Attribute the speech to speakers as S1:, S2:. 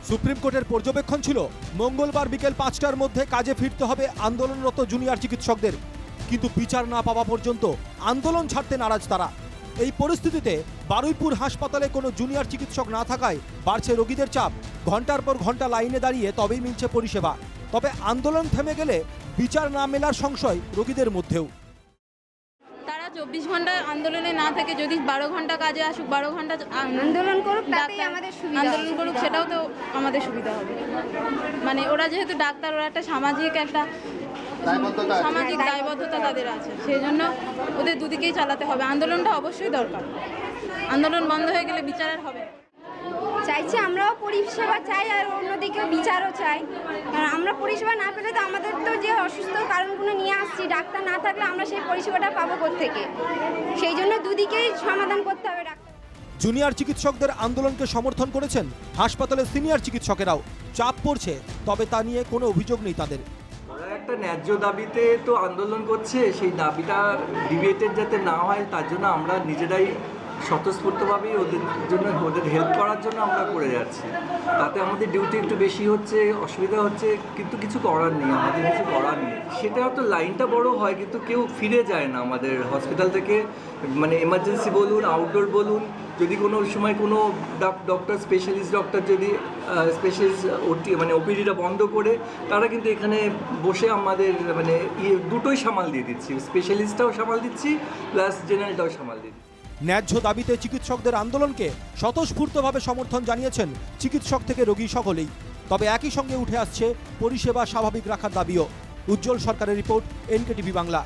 S1: Supreme কোর্টের পর্যবেক্ষণ ছিল মঙ্গলবার বিকেল ৫টার মধ্যে কাজে ফিরতে হবে আন্দোলনরত জুনিয়র চিকিৎসকদের, কিন্তু বিচার না পাওয়া পর্যন্ত আন্দোলন ছাড়তে নারাজ তারা। এই পরিস্থিতিতে বারুইপুর হাসপাতালে কোনো জুনিয়র চিকিৎসক না থাকায় বাড়ছে রোগীদের চাপ। ঘন্টার পর ঘন্টা লাইনে দাঁড়িয়ে তবেই মিলছে পরিষেবা। তবে আন্দোলন থেমে গেলে বিচার না মেলার সংশয় রোগীদের মধ্যেও।
S2: তারা ২৪ ঘন্টা আন্দোলনে না থেকে যদি ১২ ঘন্টা কাজে আসুক, ১২ ঘন্টা
S3: আন্দোলন করুক, তাতেই আমাদের সুবিধা।
S2: আন্দোলন করুক, সেটাও তো আমাদের সুবিধা হবে। মানে ওরা যেহেতু ডাক্তার, ওরা একটা সামাজিক দায়বদ্ধতা তাদের আছে, সেই জন্য ওদের দুদিকেই চালাতে হবে। আন্দোলনটা অবশ্যই দরকার। আন্দোলন বন্ধ হয়ে গেলে বিচার আর হবে না।
S3: চাইছি আমরাও পরিষেবা চাই, আর অন্যদিকে বিচারও চাই। কারণ আমরা পরিষেবা না পেলে তো আমাদের তো যে অসুস্থ কারণগুলো নিয়ে আসছি, ডাক্তার না থাকলে আমরা সেই পরিষেবাটা পাবো কোত্থেকে? সেই জন্য দুদিকেই সমাধান করতে হবে।
S1: জুনিয়র চিকিৎসকদের আন্দোলনকে সমর্থন করেছেন হাসপাতালের সিনিয়র চিকিৎসকেরাও। চাপ পড়ছে, তবে তা নিয়ে কোনো অভিযোগ নেই তাদের।
S4: ওরা একটা ন্যায্য দাবিতে তো আন্দোলন করছে, সেই দাবিটা ডিবেটেড যাতে না হয় তার জন্য আমরা নিজেরাই স্বতঃস্ফূর্তভাবেই ওদের জন্য, ওদের হেল্প করার জন্য আমরা করে যাচ্ছি। তাতে আমাদের ডিউটি একটু বেশি হচ্ছে, অসুবিধা হচ্ছে, কিন্তু কিছু করার নেই, আমাদের কিছু করার নেই। সেটা হয়তো লাইনটা বড় হয়, কিন্তু কেউ ফিরে যায় না আমাদের হসপিটাল থেকে। মানে এমার্জেন্সি বলুন, আউটডোর বলুন, যদি কোনো সময় কোনো ডক্টর, স্পেশালিস্ট ডক্টর যদি স্পেশালিস্ট মানে ওপিডিটা বন্ধ করে, তারা কিন্তু এখানে বসে আমাদের মানে দুটোই সামাল দিয়ে দিচ্ছি, স্পেশালিস্টটাও সামাল দিচ্ছি প্লাস জেনারেলটাও সামাল দিচ্ছি।
S1: ন্যায্য দাবিতে চিকিৎসকদের আন্দোলনকে স্বতঃস্ফূর্তভাবে সমর্থন জানিয়েছেন চিকিৎসক থেকে রোগী সকলেই। তবে একই সঙ্গে উঠে আসছে পরিষেবা স্বাভাবিক রাখার দাবিও। উজ্জ্বল সরকারের রিপোর্ট, NKTV বাংলা।